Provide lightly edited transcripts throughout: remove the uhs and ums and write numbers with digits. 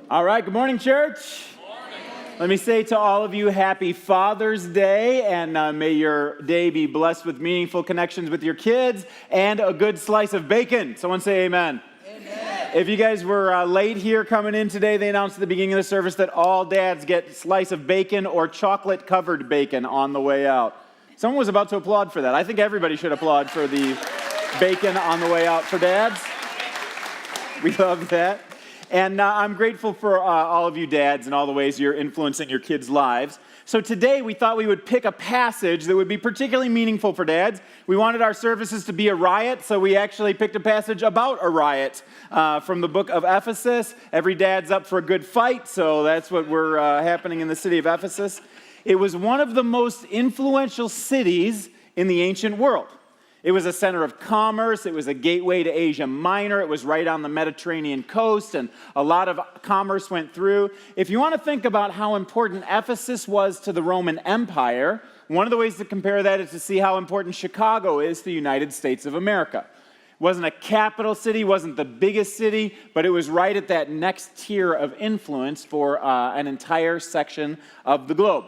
All right, good morning, church. Let me say to all of you, happy Father's Day, and may your day be blessed with meaningful connections with your kids and a good slice of bacon. Someone say amen. Amen. If you guys were late here coming in today, they announced at the beginning of the service that all dads get a slice of bacon or chocolate-covered bacon on the way out. Someone was about to applaud for that. I think everybody should applaud for the bacon on the way out for dads. We love that. And I'm grateful for all of you dads and all the ways you're influencing your kids' lives. So today we thought we would pick a passage that would be particularly meaningful for dads. We wanted our services to be a riot, so we actually picked a passage about a riot from the book of Ephesus. Every dad's up for a good fight, so that's what we're happening in the city of Ephesus. It was one of the most influential cities in the ancient world. It was a center of commerce. It was a gateway to Asia Minor. It was right on the Mediterranean coast, and a lot of commerce went through. If you want to think about how important Ephesus was to the Roman Empire, one of the ways to compare that is to see how important Chicago is to the United States of America. It wasn't a capital city, wasn't the biggest city, but it was right at that next tier of influence for an entire section of the globe.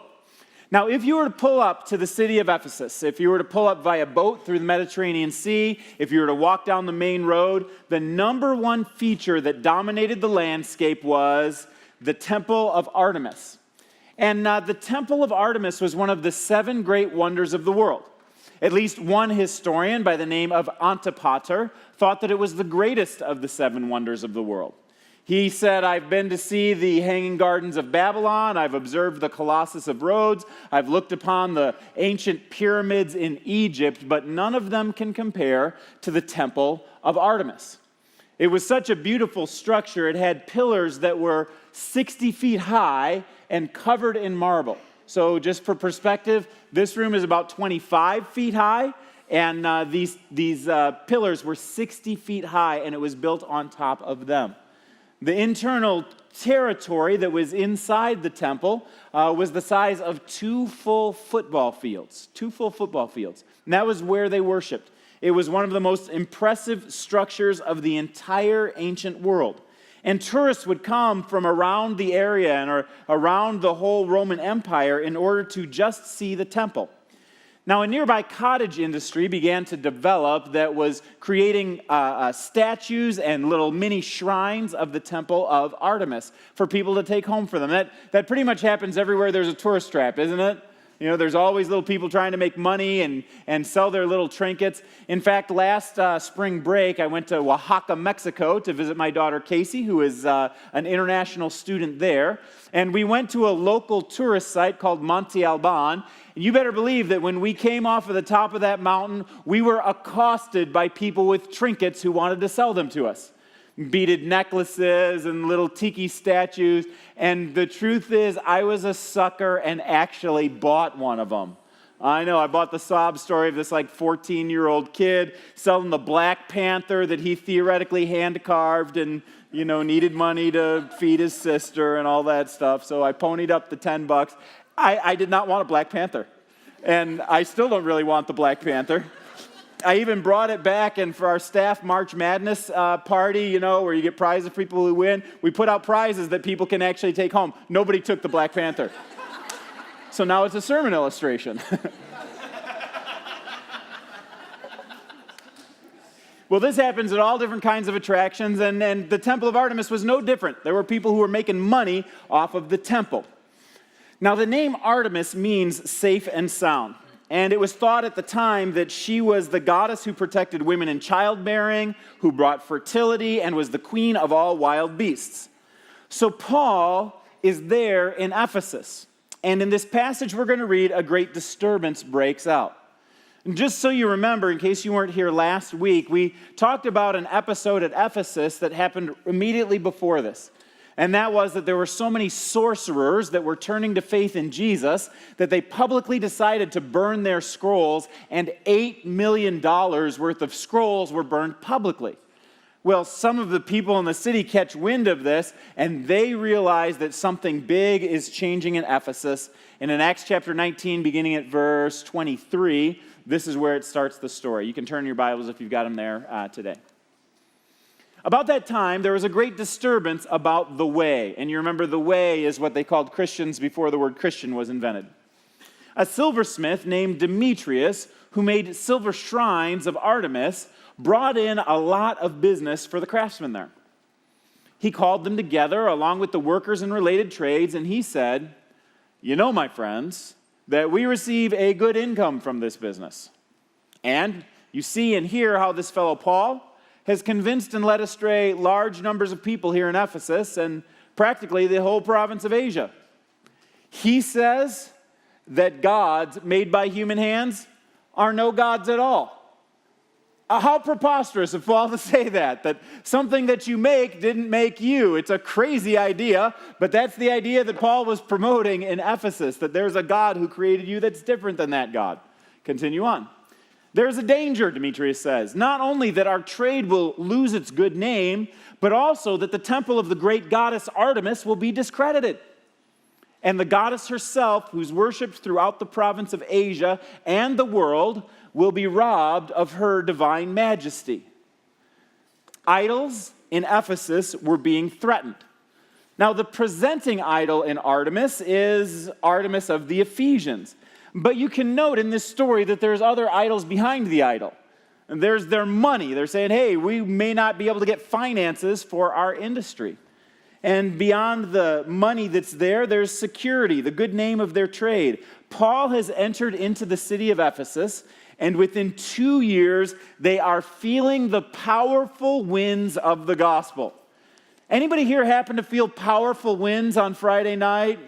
Now, if you were to pull up to the city of Ephesus, if you were to pull up via boat through the Mediterranean Sea, if you were to walk down the main road, the number one feature that dominated the landscape was the Temple of Artemis. And the Temple of Artemis was one of the 7 great wonders of the world. At least one historian by the name of Antipater thought that it was the greatest of the 7 wonders of the world. He said, I've been to see the Hanging Gardens of Babylon. I've observed the Colossus of Rhodes. I've looked upon the ancient pyramids in Egypt, but none of them can compare to the Temple of Artemis. It was such a beautiful structure. It had pillars that were 60 feet high and covered in marble. So just for perspective, this room is about 25 feet high, and these pillars were 60 feet high, and it was built on top of them. The internal territory that was inside the temple was the size of 2 full football fields. 2 full football fields. And that was where they worshiped. It was one of the most impressive structures of the entire ancient world. And tourists would come from around the area and around the whole Roman Empire in order to just see the temple. Now, a nearby cottage industry began to develop that was creating statues and little mini shrines of the Temple of Artemis for people to take home for them. That pretty much happens everywhere there's a tourist trap, isn't it? You know, there's always little people trying to make money and sell their little trinkets. In fact, last spring break, I went to Oaxaca, Mexico to visit my daughter Casey, who is an international student there. And we went to a local tourist site called Monte Alban. And you better believe that when we came off of the top of that mountain, we were accosted by people with trinkets who wanted to sell them to us. Beaded necklaces and little tiki statues. And the truth is, I was a sucker and actually bought one of them. I know, I bought the sob story of this 14-year-old kid selling the Black Panther that he theoretically hand-carved and, needed money to feed his sister and all that stuff. So I ponied up the $10. I did not want a Black Panther. And I still don't really want the Black Panther. I even brought it back, and for our staff March Madness party, where you get prizes for people who win, we put out prizes that people can actually take home. Nobody took the Black Panther. So now it's a sermon illustration. Well, this happens at all different kinds of attractions, and the Temple of Artemis was no different. There were people who were making money off of the temple. Now, the name Artemis means safe and sound. And it was thought at the time that she was the goddess who protected women in childbearing, who brought fertility, and was the queen of all wild beasts. So Paul is there in Ephesus. And in this passage we're going to read, a great disturbance breaks out. And just so you remember, in case you weren't here last week, we talked about an episode at Ephesus that happened immediately before this. And that was that there were so many sorcerers that were turning to faith in Jesus that they publicly decided to burn their scrolls, and $8 million worth of scrolls were burned publicly. Well, some of the people in the city catch wind of this, and they realize that something big is changing in Ephesus. And in Acts chapter 19, beginning at verse 23, this is where it starts the story. You can turn your Bibles if you've got them there today. About that time, there was a great disturbance about the way. And you remember the way is what they called Christians before the word Christian was invented. A silversmith named Demetrius, who made silver shrines of Artemis, brought in a lot of business for the craftsmen there. He called them together along with the workers in related trades, and he said, "You know, my friends, that we receive a good income from this business. And you see and hear how this fellow Paul has convinced and led astray large numbers of people here in Ephesus and practically the whole province of Asia. He says that gods made by human hands are no gods at all." How preposterous of Paul to say that something that you make didn't make you. It's a crazy idea, but that's the idea that Paul was promoting in Ephesus, that there's a God who created you that's different than that God. Continue on. There's a danger, Demetrius says, not only that our trade will lose its good name, but also that the temple of the great goddess Artemis will be discredited. And the goddess herself, who's worshipped throughout the province of Asia and the world, will be robbed of her divine majesty. Idols in Ephesus were being threatened. Now, the presenting idol in Artemis is Artemis of the Ephesians. But you can note in this story that there's other idols behind the idol. And there's their money. They're saying, hey, we may not be able to get finances for our industry. And beyond the money that's there, there's security, the good name of their trade. Paul has entered into the city of Ephesus, and within 2 years, they are feeling the powerful winds of the gospel. Anybody here happen to feel powerful winds on Friday night?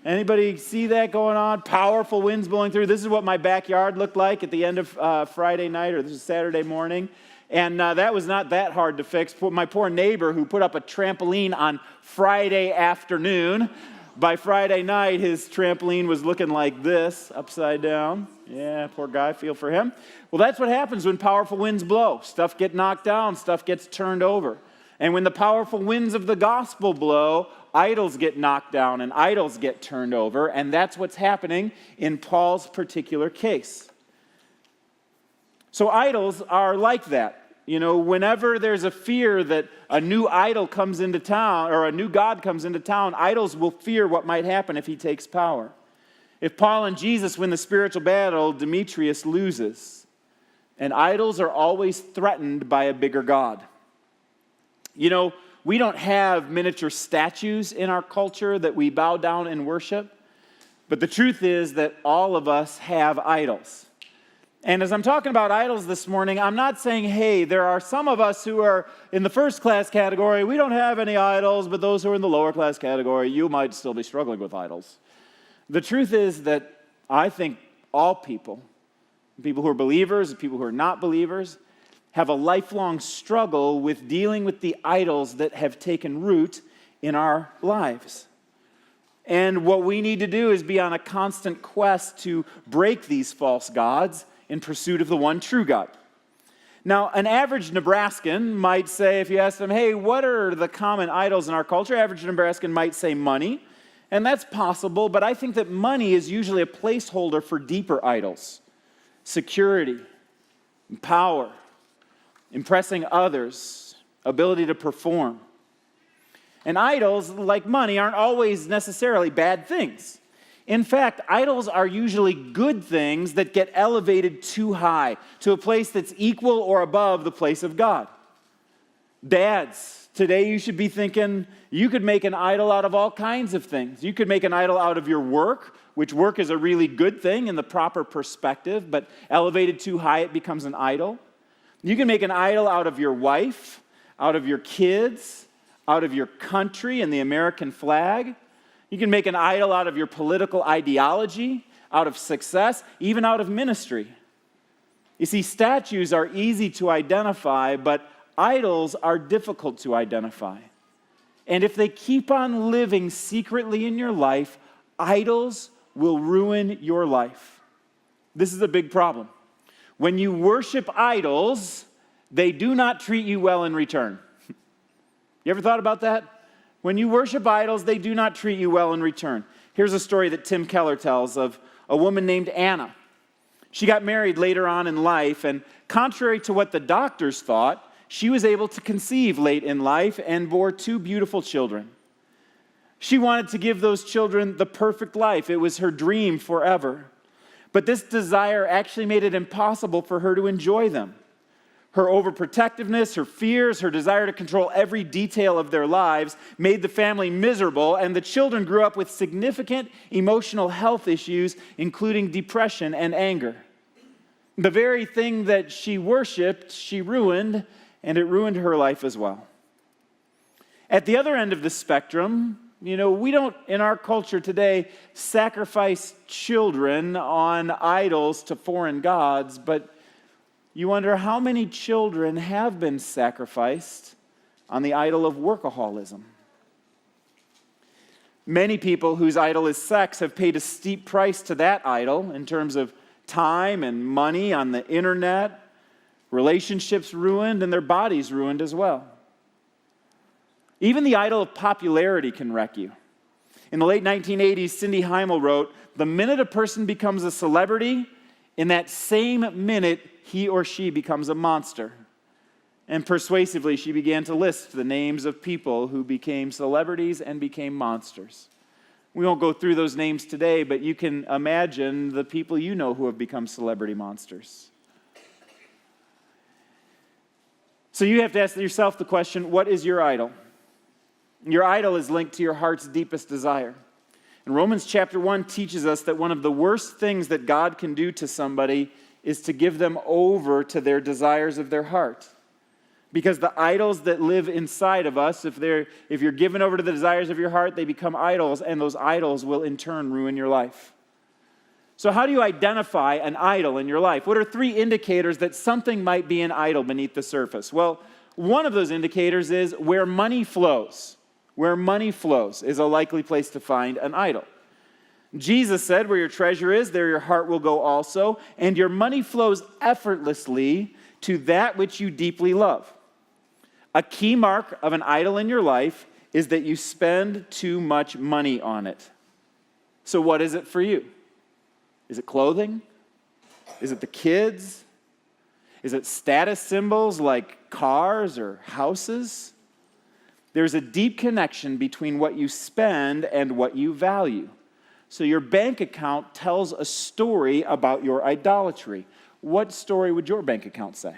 Anybody see that going on? Powerful winds blowing through. This is what my backyard looked like at the end of Friday night, or this is Saturday morning. And that was not that hard to fix. My poor neighbor who put up a trampoline on Friday afternoon. By Friday night, his trampoline was looking like this, upside down. Yeah, poor guy, feel for him. Well, that's what happens when powerful winds blow. Stuff gets knocked down, stuff gets turned over. And when the powerful winds of the gospel blow, idols get knocked down and idols get turned over. And that's what's happening in Paul's particular case. So idols are like that. You know, whenever there's a fear that a new idol comes into town or a new god comes into town, idols will fear what might happen if he takes power. If Paul and Jesus win the spiritual battle, Demetrius loses. And idols are always threatened by a bigger god. You know, we don't have miniature statues in our culture that we bow down and worship. But the truth is that all of us have idols. And as I'm talking about idols this morning, I'm not saying, hey, there are some of us who are in the first class category, we don't have any idols, but those who are in the lower class category, you might still be struggling with idols. The truth is that I think all people who are believers, people who are not believers, have a lifelong struggle with dealing with the idols that have taken root in our lives. And what we need to do is be on a constant quest to break these false gods in pursuit of the one true God. Now, an average Nebraskan might say, if you ask them, hey, what are the common idols in our culture? Average Nebraskan might say money, and that's possible, but I think that money is usually a placeholder for deeper idols. Security, power, impressing others, ability to perform. And idols, like money, aren't always necessarily bad things. In fact, idols are usually good things that get elevated too high to a place that's equal or above the place of God. Dads, today you should be thinking you could make an idol out of all kinds of things. You could make an idol out of your work, which work is a really good thing in the proper perspective, but elevated too high, it becomes an idol. You can make an idol out of your wife, out of your kids, out of your country and the American flag. You can make an idol out of your political ideology, out of success, even out of ministry. You see, statues are easy to identify, but idols are difficult to identify. And if they keep on living secretly in your life, idols will ruin your life. This is a big problem. When you worship idols, they do not treat you well in return. You ever thought about that? When you worship idols, they do not treat you well in return. Here's a story that Tim Keller tells of a woman named Anna. She got married later on in life, and contrary to what the doctors thought, she was able to conceive late in life and bore 2 beautiful children. She wanted to give those children the perfect life. It was her dream forever. But this desire actually made it impossible for her to enjoy them. Her overprotectiveness, her fears, her desire to control every detail of their lives made the family miserable, and the children grew up with significant emotional health issues, including depression and anger. The very thing that she worshiped, she ruined, and it ruined her life as well. At the other end of the spectrum, we don't, in our culture today, sacrifice children on idols to foreign gods, but you wonder how many children have been sacrificed on the idol of workaholism. Many people whose idol is sex have paid a steep price to that idol in terms of time and money on the internet, relationships ruined, and their bodies ruined as well. Even the idol of popularity can wreck you. In the late 1980s, Cindy Heimel wrote, "The minute a person becomes a celebrity, in that same minute, he or she becomes a monster." And persuasively, she began to list the names of people who became celebrities and became monsters. We won't go through those names today, but you can imagine the people you know who have become celebrity monsters. So you have to ask yourself the question, what is your idol? Your idol is linked to your heart's deepest desire. And Romans chapter 1 teaches us that one of the worst things that God can do to somebody is to give them over to their desires of their heart. Because the idols that live inside of us, if you're given over to the desires of your heart, they become idols, and those idols will in turn ruin your life. So how do you identify an idol in your life? What are 3 indicators that something might be an idol beneath the surface? Well, one of those indicators is where money flows. Where money flows is a likely place to find an idol. Jesus said, "Where your treasure is, there your heart will go also, and your money flows effortlessly to that which you deeply love." A key mark of an idol in your life is that you spend too much money on it. So what is it for you? Is it clothing? Is it the kids? Is it status symbols like cars or houses? There's a deep connection between what you spend and what you value. So your bank account tells a story about your idolatry. What story would your bank account say?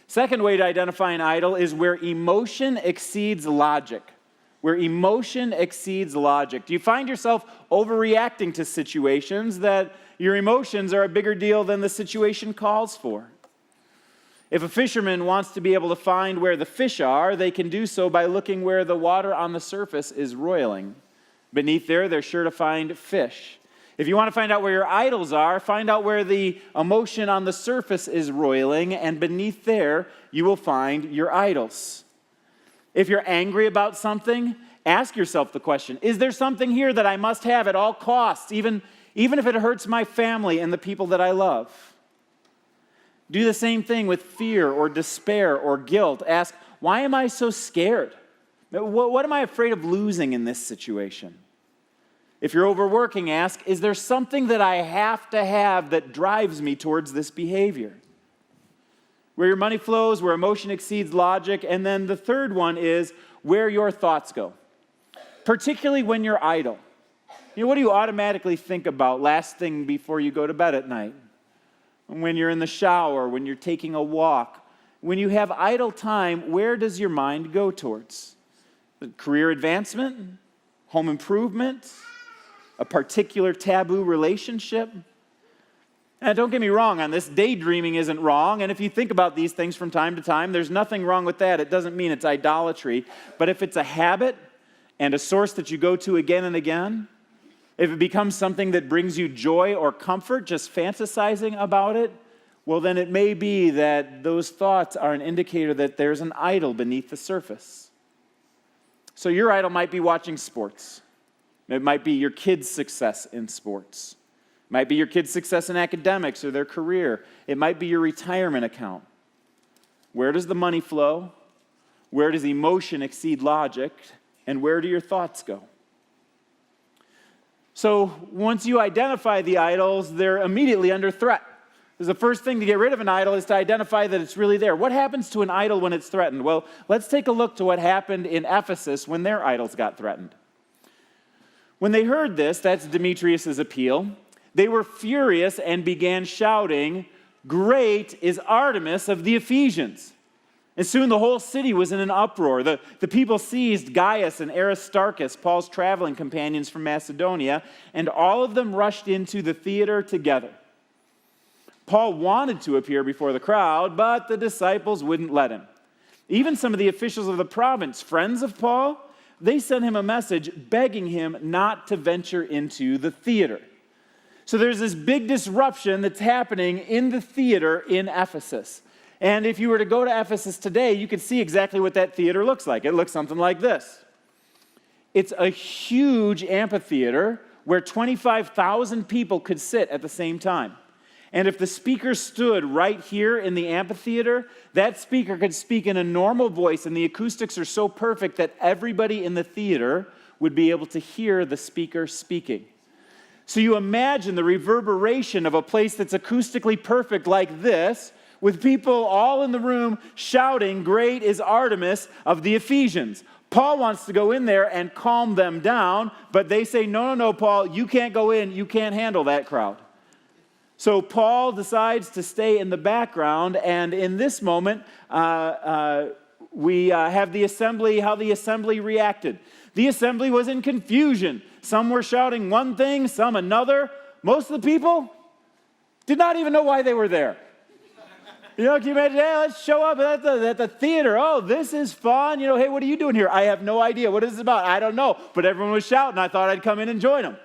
Second way to identify an idol is where emotion exceeds logic. Where emotion exceeds logic. Do you find yourself overreacting to situations that your emotions are a bigger deal than the situation calls for? If a fisherman wants to be able to find where the fish are, they can do so by looking where the water on the surface is roiling. Beneath there, they're sure to find fish. If you want to find out where your idols are, find out where the emotion on the surface is roiling, and beneath there, you will find your idols. If you're angry about something, ask yourself the question, is there something here that I must have at all costs, even if it hurts my family and the people that I love? Do the same thing with fear or despair or guilt. Ask, why am I so scared? What am I afraid of losing in this situation? If you're overworking, ask, is there something that I have to have that drives me towards this behavior? Where your money flows, where emotion exceeds logic. And then the third one is where your thoughts go, particularly when you're idle. What do you automatically think about last thing before you go to bed at night? When you're in the shower, when you're taking a walk, when you have idle time, where does your mind go towards? Career advancement, home improvement, a particular taboo relationship? And don't get me wrong on this, daydreaming isn't wrong, and if you think about these things from time to time, there's nothing wrong with that. It doesn't mean it's idolatry, but if it's a habit and a source that you go to again and again, if it becomes something that brings you joy or comfort, just fantasizing about it, well, then it may be that those thoughts are an indicator that there's an idol beneath the surface. So your idol might be watching sports. It might be your kids' success in sports. It might be your kids' success in academics or their career. It might be your retirement account. Where does the money flow? Where does emotion exceed logic? And where do your thoughts go? So once you identify the idols, they're immediately under threat. Because the first thing to get rid of an idol is to identify that it's really there. What happens to an idol when it's threatened? Well, let's take a look to what happened in Ephesus when their idols got threatened. When they heard this, that's Demetrius' appeal, they were furious and began shouting, "Great is Artemis of the Ephesians." And soon the whole city was in an uproar. The people seized Gaius and Aristarchus, Paul's traveling companions from Macedonia, and all of them rushed into the theater together. Paul wanted to appear before the crowd, but the disciples wouldn't let him. Even some of the officials of the province, friends of Paul, they sent him a message begging him not to venture into the theater. So there's this big disruption that's happening in the theater in Ephesus. And if you were to go to Ephesus today, you could see exactly what that theater looks like. It looks something like this. It's a huge amphitheater where 25,000 people could sit at the same time. And if the speaker stood right here in the amphitheater, that speaker could speak in a normal voice, and the acoustics are so perfect that everybody in the theater would be able to hear the speaker speaking. So you imagine the reverberation of a place that's acoustically perfect like this, with people all in the room shouting, "Great is Artemis of the Ephesians." Paul wants to go in there and calm them down, but they say, no, Paul, you can't go in. You can't handle that crowd. So Paul decides to stay in the background, and in this moment, we have the assembly, how the assembly reacted. The assembly was in confusion. Some were shouting one thing, some another. Most of the people did not even know why they were there. You know, can you imagine, hey, let's show up at the theater. Oh, this is fun. You know, hey, what are you doing here? I have no idea. What is this about? I don't know. But everyone was shouting. I thought I'd come in and join them.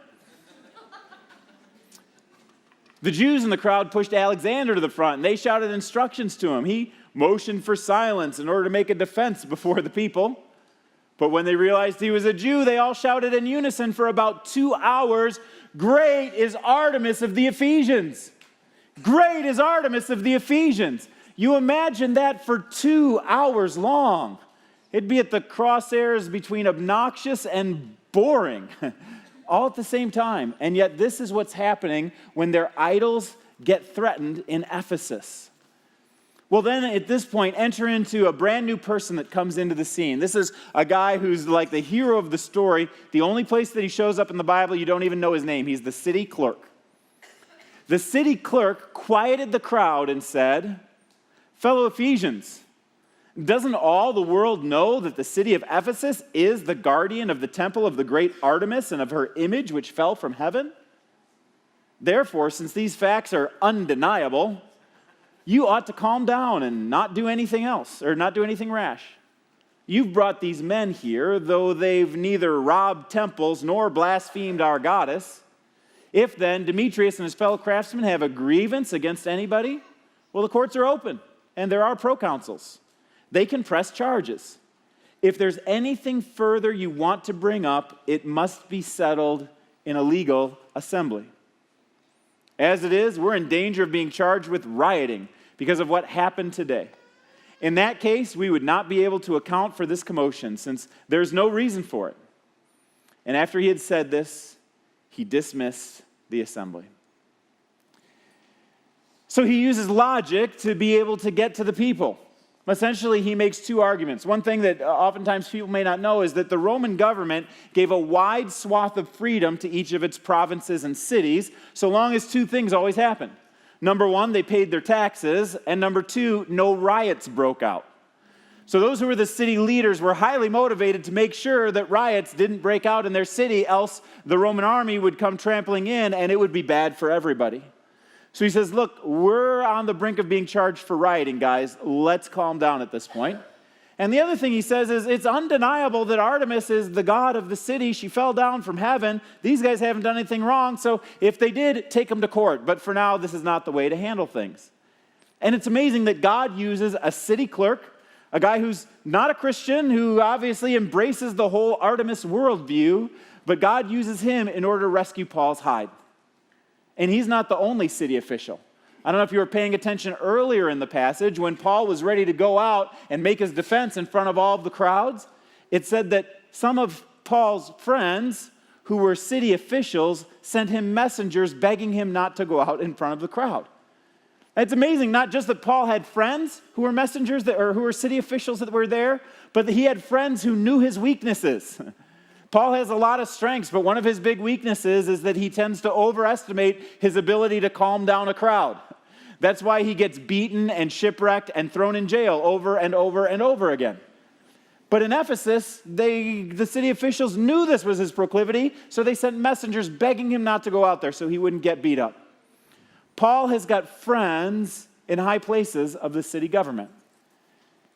The Jews in the crowd pushed Alexander to the front, and they shouted instructions to him. He motioned for silence in order to make a defense before the people. But when they realized he was a Jew, they all shouted in unison for about 2 hours, "Great is Artemis of the Ephesians." Great is Artemis of the Ephesians. You imagine that for 2 hours long. It'd be at the crosshairs between obnoxious and boring, all at the same time. And yet this is what's happening when their idols get threatened in Ephesus. Well, then at this point, enter into a brand new person that comes into the scene. This is a guy who's like the hero of the story. The only place that he shows up in the Bible, you don't even know his name. He's the city clerk. The city clerk quieted the crowd and said, "Fellow Ephesians, doesn't all the world know that the city of Ephesus is the guardian of the temple of the great Artemis and of her image which fell from heaven? Therefore, since these facts are undeniable, you ought to calm down and not do anything else, or not do anything rash. You've brought these men here, though they've neither robbed temples nor blasphemed our goddess. If then Demetrius and his fellow craftsmen have a grievance against anybody, well, the courts are open, and there are proconsuls. They can press charges. If there's anything further you want to bring up, it must be settled in a legal assembly. As it is, we're in danger of being charged with rioting because of what happened today. In that case, we would not be able to account for this commotion, since there's no reason for it." And after he had said this, he dismissed the assembly. So he uses logic to be able to get to the people. Essentially, he makes two arguments. One thing that oftentimes people may not know is that the Roman government gave a wide swath of freedom to each of its provinces and cities, so long as two things always happened. Number one, they paid their taxes, and number two, no riots broke out. So those who were the city leaders were highly motivated to make sure that riots didn't break out in their city, else the Roman army would come trampling in and it would be bad for everybody. So he says, look, we're on the brink of being charged for rioting, guys. Let's calm down at this point. And the other thing he says is it's undeniable that Artemis is the god of the city. She fell down from heaven. These guys haven't done anything wrong, so if they did, take them to court. But for now, this is not the way to handle things. And it's amazing that God uses a city clerk, a guy who's not a Christian, who obviously embraces the whole Artemis worldview, but God uses him in order to rescue Paul's hide. And he's not the only city official. I don't know if you were paying attention earlier in the passage when Paul was ready to go out and make his defense in front of all of the crowds. It said that some of Paul's friends, who were city officials, sent him messengers begging him not to go out in front of the crowd. It's amazing, not just that Paul had friends who were messengers or who were city officials that were there, but that he had friends who knew his weaknesses. Paul has a lot of strengths, but one of his big weaknesses is that he tends to overestimate his ability to calm down a crowd. That's why he gets beaten and shipwrecked and thrown in jail over and over and over again. But in Ephesus, the city officials knew this was his proclivity, so they sent messengers begging him not to go out there so he wouldn't get beat up. Paul has got friends in high places of the city government.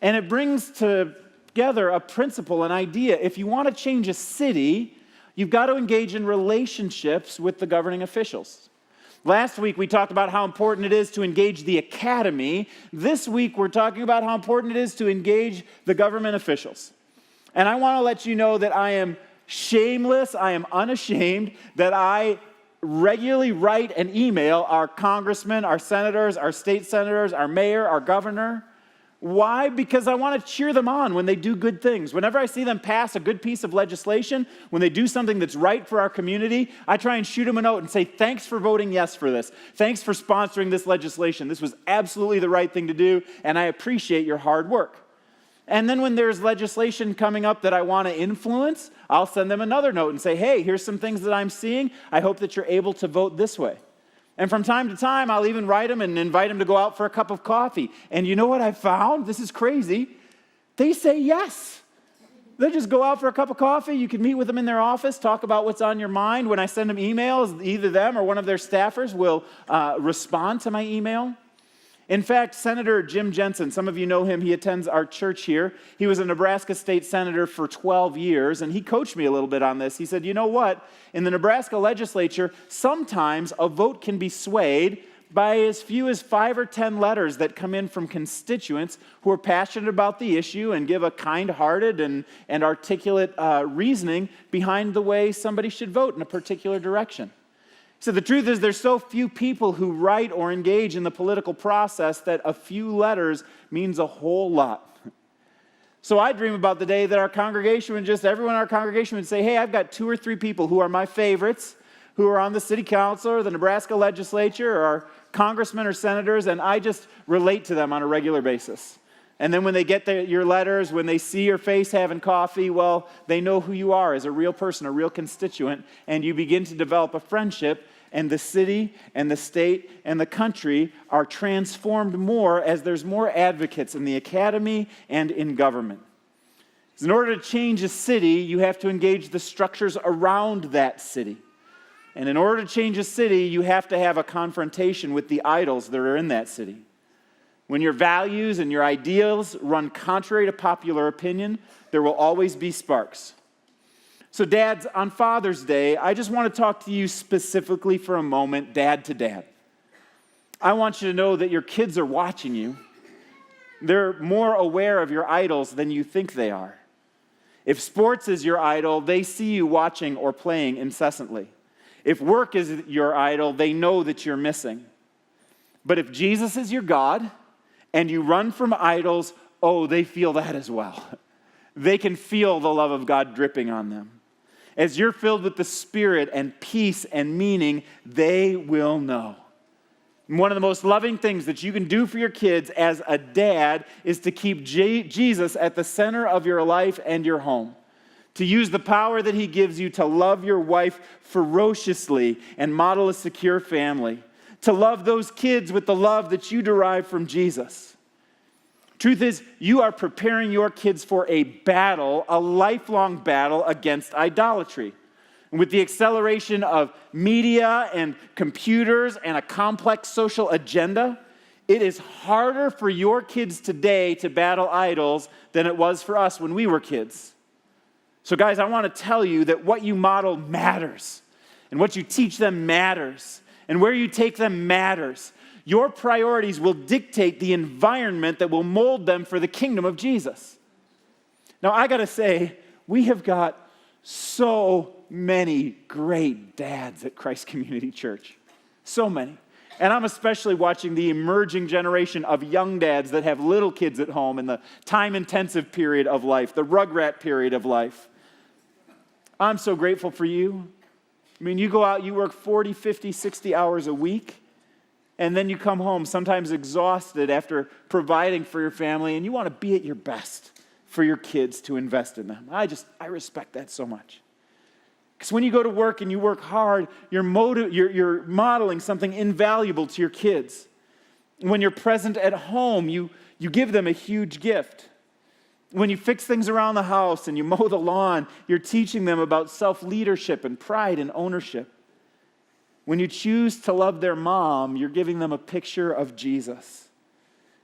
And it brings together a principle, an idea. If you want to change a city, you've got to engage in relationships with the governing officials. Last week, we talked about how important it is to engage the academy. This week, we're talking about how important it is to engage the government officials. And I want to let you know that I am shameless, I am unashamed, that I regularly write and email our congressmen, our senators, our state senators, our mayor, our governor. Why? Because I want to cheer them on when they do good things. Whenever I see them pass a good piece of legislation, when they do something that's right for our community, I try and shoot them a note and say, thanks for voting yes for this. Thanks for sponsoring this legislation. This was absolutely the right thing to do, and I appreciate your hard work. And then when there's legislation coming up that I want to influence, I'll send them another note and say, hey, here's some things that I'm seeing. I hope that you're able to vote this way. And from time to time, I'll even write them and invite them to go out for a cup of coffee. And you know what I found? This is crazy. They say yes. They just go out for a cup of coffee. You can meet with them in their office, talk about what's on your mind. When I send them emails, either them or one of their staffers will respond to my email. In fact, Senator Jim Jensen, some of you know him, he attends our church here. He was a Nebraska state senator for 12 years, and he coached me a little bit on this. He said, you know what? In the Nebraska legislature, sometimes a vote can be swayed by as few as 5 or 10 letters that come in from constituents who are passionate about the issue and give a kind-hearted and articulate reasoning behind the way somebody should vote in a particular direction. So the truth is there's so few people who write or engage in the political process that a few letters means a whole lot. So I dream about the day that our congregation would everyone in our congregation would say, hey, I've got 2 or 3 people who are my favorites, who are on the city council or the Nebraska legislature or our congressmen or senators, and I just relate to them on a regular basis. And then when they get your letters, when they see your face having coffee, well, they know who you are as a real person, a real constituent, and you begin to develop a friendship, and the city and the state and the country are transformed more as there's more advocates in the academy and in government. In order to change a city, you have to engage the structures around that city. And in order to change a city, you have to have a confrontation with the idols that are in that city. When your values and your ideals run contrary to popular opinion, there will always be sparks. So dads, on Father's Day, I just want to talk to you specifically for a moment, dad to dad. I want you to know that your kids are watching you. They're more aware of your idols than you think they are. If sports is your idol, they see you watching or playing incessantly. If work is your idol, they know that you're missing. But if Jesus is your God, and you run from idols, oh, they feel that as well. They can feel the love of God dripping on them. As you're filled with the Spirit and peace and meaning, they will know. And one of the most loving things that you can do for your kids as a dad is to keep Jesus at the center of your life and your home. To use the power that he gives you to love your wife ferociously and model a secure family. To love those kids with the love that you derive from Jesus. Truth is, you are preparing your kids for a battle, a lifelong battle against idolatry. And with the acceleration of media and computers and a complex social agenda, it is harder for your kids today to battle idols than it was for us when we were kids. So guys, I want to tell you that what you model matters. And what you teach them matters. And where you take them matters. Your priorities will dictate the environment that will mold them for the kingdom of Jesus. Now, I got to say, we have got so many great dads at Christ Community Church. So many. And I'm especially watching the emerging generation of young dads that have little kids at home in the time-intensive period of life, the rugrat period of life. I'm so grateful for you. I mean, you go out, you work 40, 50, 60 hours a week, And then you come home, sometimes exhausted after providing for your family, and you want to be at your best for your kids to invest in them. I respect that so much. Because when you go to work and you work hard, you're modeling something invaluable to your kids. When you're present at home, you give them a huge gift. When you fix things around the house and you mow the lawn, you're teaching them about self-leadership and pride and ownership. When you choose to love their mom, you're giving them a picture of Jesus.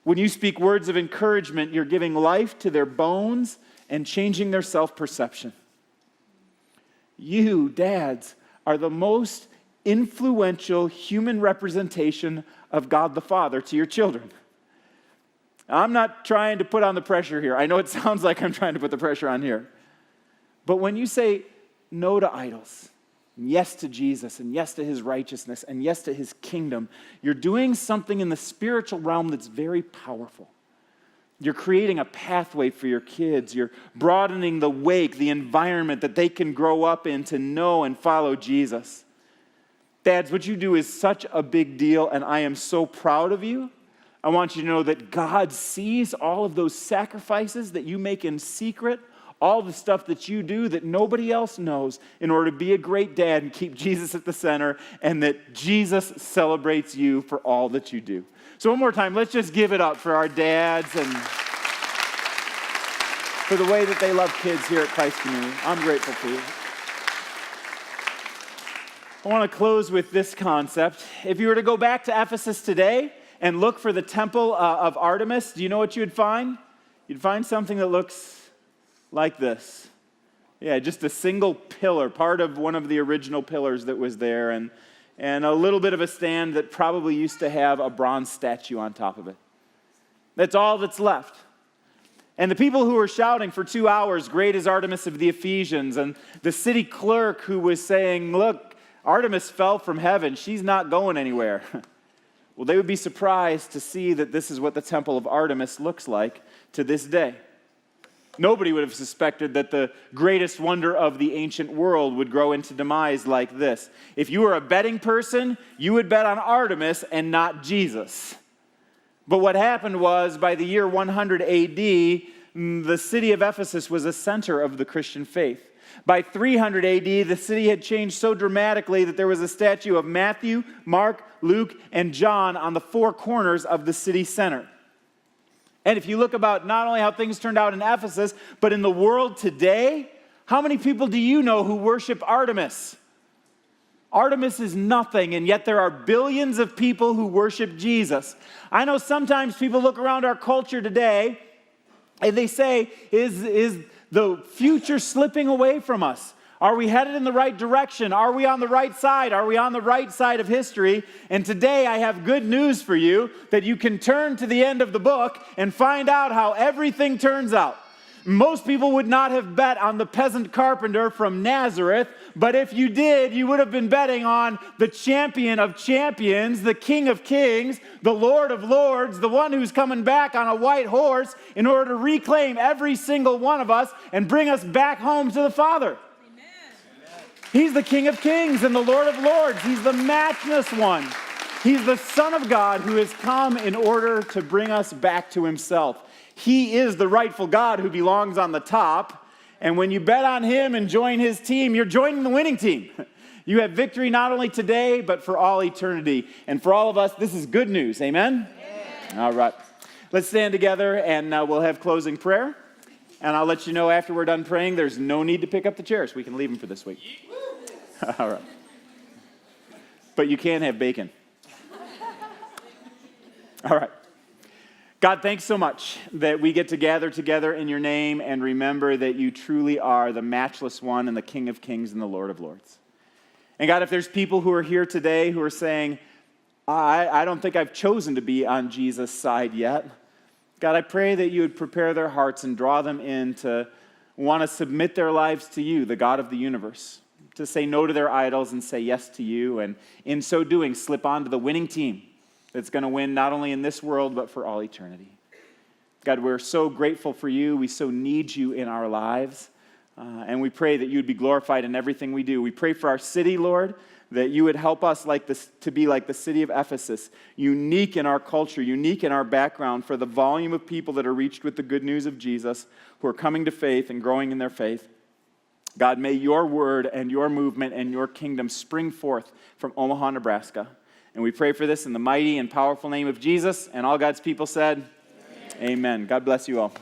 When you speak words of encouragement, you're giving life to their bones and changing their self-perception. You, dads, are the most influential human representation of God the Father to your children. I'm not trying to put on the pressure here. I know it sounds like I'm trying to put the pressure on here. But when you say no to idols, and yes to Jesus, and yes to his righteousness, and yes to his kingdom, you're doing something in the spiritual realm that's very powerful. You're creating a pathway for your kids. You're broadening the wake, the environment that they can grow up in to know and follow Jesus. Dads, what you do is such a big deal, and I am so proud of you. I want you to know that God sees all of those sacrifices that you make in secret, all the stuff that you do that nobody else knows in order to be a great dad and keep Jesus at the center, and that Jesus celebrates you for all that you do. So one more time, let's just give it up for our dads and for the way that they love kids here at Christ Community. I'm grateful for you. I want to close with this concept. If you were to go back to Ephesus today and look for the temple of Artemis, do you know what you would find? You'd find something that looks like this. Yeah, just a single pillar, part of one of the original pillars that was there, and a little bit of a stand that probably used to have a bronze statue on top of it. That's all that's left. And the people who were shouting for 2 hours, "Great is Artemis of the Ephesians," and the city clerk who was saying, "Look, Artemis fell from heaven. She's not going anywhere." Well, they would be surprised to see that this is what the temple of Artemis looks like to this day. Nobody would have suspected that the greatest wonder of the ancient world would grow into demise like this. If you were a betting person, you would bet on Artemis and not Jesus. But what happened was, by the year 100 AD, the city of Ephesus was a center of the Christian faith. By 300 AD, the city had changed so dramatically that there was a statue of Matthew, Mark, Luke, and John on the four corners of the city center. And if you look about not only how things turned out in Ephesus, but in the world today, how many people do you know who worship Artemis? Artemis is nothing, and yet there are billions of people who worship Jesus. I know sometimes people look around our culture today and they say, is the future slipping away from us? Are we headed in the right direction? Are we on the right side? Are we on the right side of history? And today I have good news for you, that you can turn to the end of the book and find out how everything turns out. Most people would not have bet on the peasant carpenter from Nazareth, but if you did, you would have been betting on the champion of champions, the King of kings, the Lord of lords, the one who's coming back on a white horse in order to reclaim every single one of us and bring us back home to the Father. Amen. He's the King of kings and the Lord of lords. He's the matchless one. He's the Son of God who has come in order to bring us back to himself. He is the rightful God who belongs on the top. And when you bet on him and join his team, you're joining the winning team. You have victory not only today, but for all eternity. And for all of us, this is good news. Amen? Amen. All right. Let's stand together and we'll have closing prayer. And I'll let you know after we're done praying, there's no need to pick up the chairs. We can leave them for this week. All right. But you can have bacon. All right. God, thanks so much that we get to gather together in your name and remember that you truly are the matchless one and the King of kings and the Lord of lords. And God, if there's people who are here today who are saying, I don't think I've chosen to be on Jesus' side yet, God, I pray that you would prepare their hearts and draw them in to want to submit their lives to you, the God of the universe, to say no to their idols and say yes to you, and in so doing, slip onto the winning team that's going to win not only in this world, but for all eternity. God, we're so grateful for you. We so need you in our lives. And we pray that you would be glorified in everything we do. We pray for our city, Lord, that you would help us to be like the city of Ephesus, unique in our culture, unique in our background for the volume of people that are reached with the good news of Jesus, who are coming to faith and growing in their faith. God, may your word and your movement and your kingdom spring forth from Omaha, Nebraska. And we pray for this in the mighty and powerful name of Jesus. And all God's people said, Amen. God bless you all.